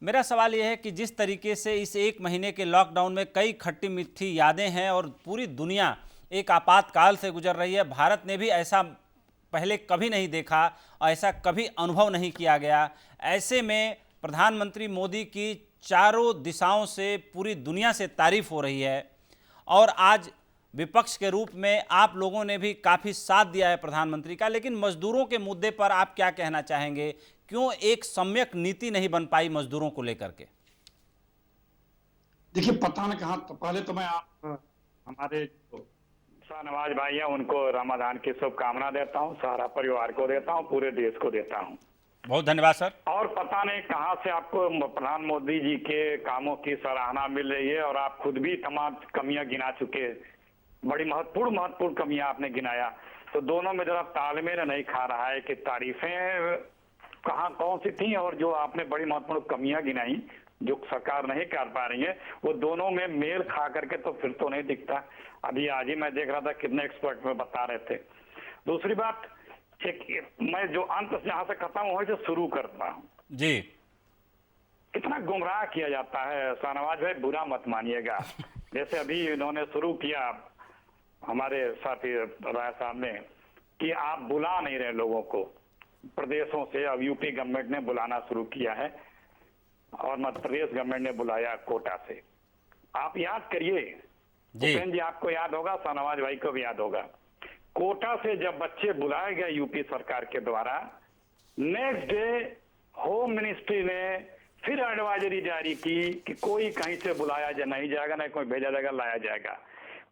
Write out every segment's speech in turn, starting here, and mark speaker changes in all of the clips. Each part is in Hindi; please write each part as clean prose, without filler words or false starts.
Speaker 1: मेरा सवाल यह है कि जिस तरीके से इस एक महीने के लॉकडाउन में कई खट्टी मीठी यादें हैं और पूरी दुनिया एक आपातकाल से गुजर रही है, भारत ने भी ऐसा पहले कभी नहीं देखा और ऐसा कभी अनुभव नहीं किया गया। ऐसे में प्रधानमंत्री मोदी की चारों दिशाओं से पूरी दुनिया से तारीफ हो रही है और आज विपक्ष के रूप में आप लोगों ने भी काफ़ी साथ दिया है प्रधानमंत्री का। लेकिन मजदूरों के मुद्दे पर आप क्या कहना चाहेंगे? क्यों एक सम्यक नीति नहीं बन पाई मजदूरों को लेकर के?
Speaker 2: देखिए, पता न कहा तो पहले तो मैं आप हमारे शाहनवाज भाई हैं उनको रमजान की शुभकामना देता हूं, सारा परिवार को देता हूं, पूरे देश को देता हूं।
Speaker 1: बहुत धन्यवाद सर।
Speaker 2: और पता नहीं कहां से आपको प्रधान मोदी जी के कामों की सराहना मिल रही है और आप खुद भी तमाम कमियां गिना चुके, बड़ी महत्वपूर्ण कमियां आपने गिनाया। तो दोनों में जरा तालमेल नहीं खा रहा है कि तारीफें कहां कौन सी थी और जो आपने बड़ी महत्वपूर्ण कमियां गिनाई जो सरकार नहीं कर पा रही है, वो दोनों में मेल खा करके तो फिर तो नहीं दिखता। अभी आज ही मैं देख रहा था कितने एक्सपर्ट में बता रहे थे। दूसरी बात, एक मैं जो अंत से जहां से खत्म हुआ से शुरू करता हूं
Speaker 1: जी।
Speaker 2: कितना गुमराह किया जाता है शाहनवाज भाई, बुरा मत मानिएगा। जैसे अभी इन्होंने शुरू किया हमारे साथी राय साहब ने कि आप बुला नहीं रहे लोगों को प्रदेशों से। अब यूपी गवर्नमेंट ने बुलाना शुरू किया है और मध्य प्रदेश गवर्नमेंट ने बुलाया कोटा से। आप याद करिए भूपेंद्र जी, आपको याद होगा, शाहनवाज भाई को भी याद होगा, कोटा से जब बच्चे बुलाए गए यूपी सरकार के द्वारा, नेक्स्ट डे होम मिनिस्ट्री ने फिर एडवाइजरी जारी की कि कोई कहीं से बुलाया जा नहीं जाएगा, ना कोई भेजा जाएगा, लाया जाएगा।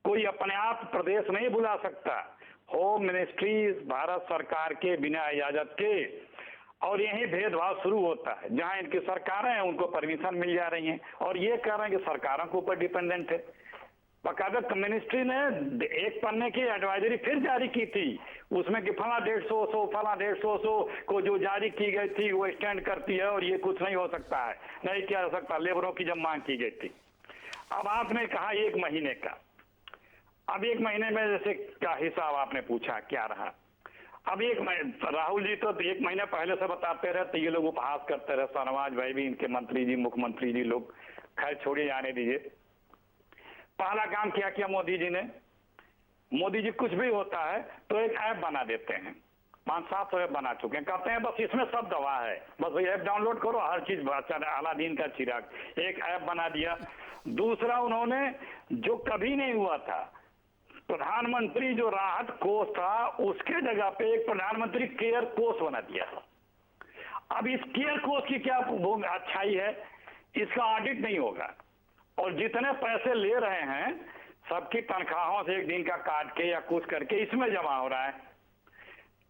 Speaker 2: कोई अपने आप प्रदेश नहीं बुला सकता, होम मिनिस्ट्री भारत सरकार के बिना इजाजत के। और यही भेदभाव शुरू होता है, जहां इनकी सरकारें हैं उनको परमिशन मिल जा रही हैं और ये कह रहे हैं कि सरकारों के ऊपर डिपेंडेंट है। बकायदा मिनिस्ट्री ने एक पन्ने की एडवाइजरी फिर जारी की थी, उसमें कि फला 150 फला 150 को जो जारी की गई थी वो स्टैंड करती है और ये कुछ नहीं हो सकता है, नहीं किया जा सकता, लेबरों की जब मांग की गई थी। अब आपने कहा 1 महीने का, अब 1 महीने में जैसे क्या हिसाब आपने पूछा क्या रहा। अब राहुल जी तो 1 महीने पहले से बताते रहे, तो ये लोग उपहास करते रहे, शाहनवाज भाई भी, इनके मंत्री जी, मुख्यमंत्री जी लोग, खैर छोड़िए, जाने दीजिए। पहला काम क्या किया मोदी जी ने? मोदी जी कुछ भी होता है तो एक ऐप बना देते हैं, 500-700 ऐप बना चुके हैं, कहते हैं बस इसमें सब दवा है, बस वही ऐप डाउनलोड करो, हर चीज अलादीन का चिराग, एक ऐप बना दिया। दूसरा, उन्होंने जो कभी नहीं हुआ था, प्रधानमंत्री जो राहत कोष था उसके जगह पे एक प्रधानमंत्री केयर कोष बना दिया। अब इस केयर कोष की क्या अच्छाई है? इसका ऑडिट नहीं होगा और जितने पैसे ले रहे हैं सबकी तनख्वाहों से 1 दिन का काट के या कुछ करके इसमें जमा हो रहा है,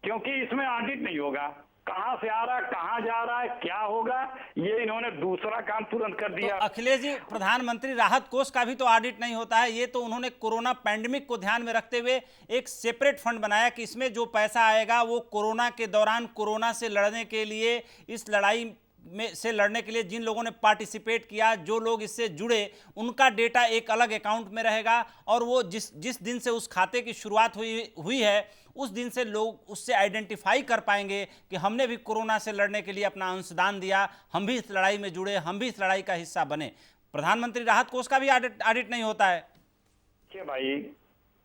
Speaker 2: क्योंकि इसमें ऑडिट नहीं होगा। कहां से आ रहा है, कहां जा रहा है, क्या होगा, ये इन्होंने दूसरा काम तुरंत कर दिया।
Speaker 1: तो अखिलेश जी, प्रधानमंत्री राहत कोष का भी तो ऑडिट नहीं होता है। ये तो उन्होंने कोरोना पैंडेमिक को ध्यान में रखते हुए एक सेपरेट फंड बनाया कि इसमें जो पैसा आएगा वो कोरोना के दौरान कोरोना से लड़ने के लिए, इस लड़ाई में से लड़ने के लिए जिन लोगों ने पार्टिसिपेट किया, जो लोग इससे जुड़े, उनका डेटा एक अलग अकाउंट में रहेगा और वो जिस दिन से उस खाते की शुरुआत हुई है उस दिन से लोग उससे आइडेंटिफाई कर पाएंगे कि हमने भी कोरोना से लड़ने के लिए अपना अंशदान दिया, हम भी इस लड़ाई में जुड़े, हम भी इस लड़ाई का हिस्सा बने। प्रधानमंत्री राहत कोष का भी ऑडिट नहीं होता है।
Speaker 2: देखिए भाई,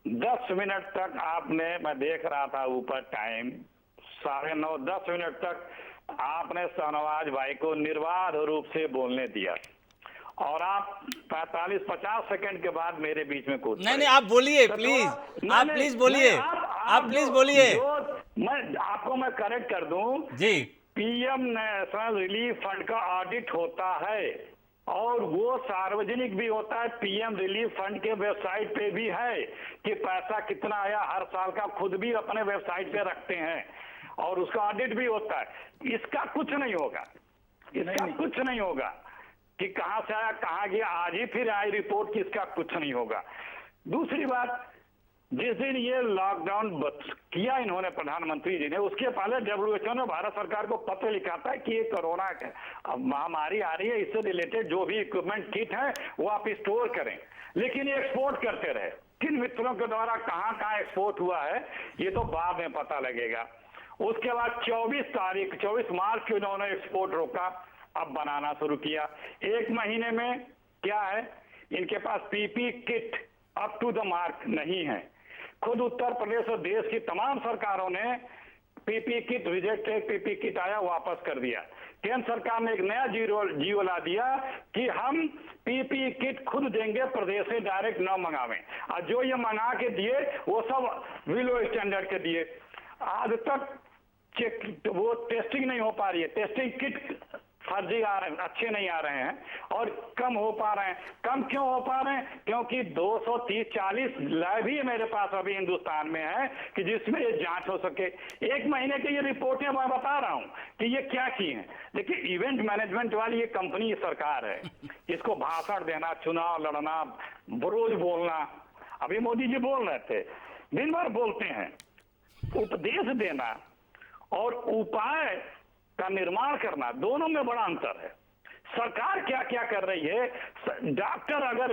Speaker 2: 10 मिनट तक आपने, मैं देख रहा था ऊपर टाइम 9:30, 10 मिनट तक आपने शाहनवाज भाई को निर्बाध रूप से बोलने दिया और आप 45-50 सेकंड के बाद मेरे बीच में कूद।
Speaker 1: नहीं, आप बोलिए प्लीज, आप प्लीज बोलिए, आप प्लीज बोलिए।
Speaker 2: मैं करेक्ट कर दूं
Speaker 1: जी।
Speaker 2: पीएम नेशनल रिलीफ फंड का ऑडिट होता है और वो सार्वजनिक भी होता है, पीएम रिलीफ फंड के वेबसाइट पे भी है कि पैसा कितना आया हर साल का, खुद भी अपने वेबसाइट पे रखते हैं और उसका ऑडिट भी होता है। इसका कुछ नहीं होगा, इसका कुछ नहीं होगा कि कहां से आया कहां गया, आज ही फिर आई रिपोर्ट कि इसका कुछ नहीं होगा। दूसरी बात, जिस दिन ये लॉकडाउन किया इन्होंने प्रधानमंत्री जी ने, उसके पहले WHO ने भारत सरकार को पत्र लिखा था कि ये कोरोना महामारी आ रही है, इससे रिलेटेड जो भी इक्विपमेंट किट है वो आप स्टोर करें, लेकिन ये एक्सपोर्ट करते रहे। किन मित्रों के द्वारा कहां कहां एक्सपोर्ट हुआ है ये तो बाद में पता लगेगा। उसके बाद 24 मार्च को इन्होंने एक्सपोर्ट रोका अब बनाना शुरू किया। एक महीने में क्या है, इनके पास PP kit up to the mark नहीं है। खुद उत्तर प्रदेश और देश की तमाम सरकारों ने PP kit reject, PP kit आया वापस कर दिया। केंद्र सरकार ने एक नया जीवो ला दिया कि हम पीपी किट खुद देंगे, प्रदेश से डायरेक्ट न मंगावें। और जो ये मंगा के दिए वो सब बिलो स्टैंडर्ड के दिए। आज तक चेक वो टेस्टिंग नहीं हो पा रही है, टेस्टिंग किट फर्जी आ रहे हैं, अच्छे नहीं आ रहे हैं और कम हो पा रहे हैं। कम क्यों हो पा रहे हैं? क्योंकि 230-40 लैब ही मेरे पास अभी हिंदुस्तान में है कि जिसमें ये जांच हो सके। एक महीने की ये रिपोर्टें मैं बता रहा हूं कि ये क्या की हैं। देखिए, इवेंट मैनेजमेंट वाली ये कंपनी सरकार है, इसको भाषण देना, चुनाव लड़ना, रोज बोलना। अभी मोदी जी बोल रहे थे, दिन भर बोलते हैं। उपदेश देना और उपाय का निर्माण करना, दोनों में बड़ा अंतर है। सरकार क्या क्या कर रही है? डॉक्टर अगर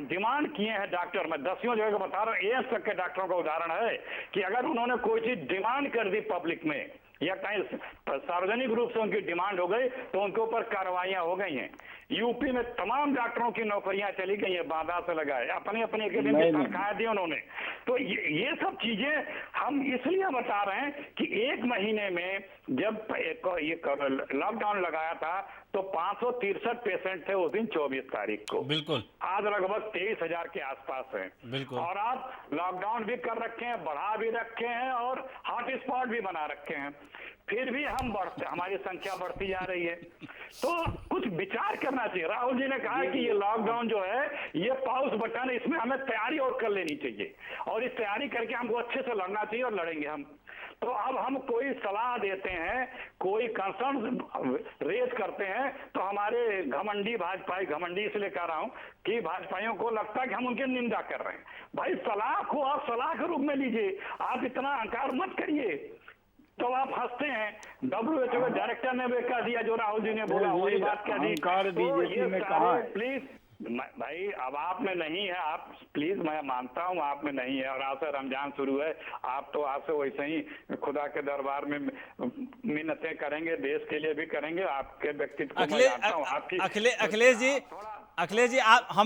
Speaker 2: डिमांड किए हैं, डॉक्टर मैं 10वीं जगह बता रहा हूं, एएस तक के डॉक्टरों का उदाहरण है कि अगर उन्होंने कोई चीज डिमांड कर दी पब्लिक में या कहीं सार्वजनिक रूप से उनकी डिमांड हो गई तो उनके ऊपर कार्रवाइयां हो गई हैं। यूपी में तमाम डॉक्टरों की नौकरियां चली गई हैं, बाधा से लगाए, अपनी अपनी एकेडमी तनख्वाहें दी उन्होंने। तो ये सब चीजें हम इसलिए बता रहे हैं कि एक महीने में जब ये लॉकडाउन लगाया था तो 563 पेशेंट थे उस दिन 24 तारीख को।
Speaker 1: बिल्कुल।
Speaker 2: आज लगभग 23,000 के आसपास है।
Speaker 1: बिल्कुल।
Speaker 2: और आप लॉकडाउन भी कर रखे हैं, बढ़ा भी रखे हैं और हॉटस्पॉट भी बना रखे हैं, फिर भी हमारी संख्या बढ़ती जा रही है। तो कुछ विचार करना चाहिए। राहुल जी ने कहा कि ये लॉकडाउन जो है ये पॉज बटन, इसमें हमें तैयारी और कर लेनी चाहिए और इस तैयारी करके हमको अच्छे से लड़ना चाहिए और लड़ेंगे हम। तो अब हम कोई सलाह देते हैं, कोई कंसर्न रेज करते हैं तो हमारे घमंडी भाजपाई, घमंडी इसलिए कह रहा हूं कि भाजपाइयों को लगता है कि हम उनकी निंदा कर रहे हैं। भाई सलाह को आप सलाह के रूप में लीजिए, आप इतना अहंकार मत करिए। तो आप हंसते हैं। WHO के डायरेक्टर ने भी कह दिया जो राहुल जी ने बोला, वही बात कह दी। तो ये सारे प्लीज भाई, अब आप में नहीं है, आप प्लीज, मैं मानता हूं आप में नहीं है और आपसे रमजान शुरू है, आप तो आपसे वैसे ही खुदा के दरबार में मिन्नतें करेंगे, देश के लिए भी करेंगे। आपके व्यक्तित्व को मैं जानता हूं, आपकी
Speaker 1: अखिलेश जी, आप हम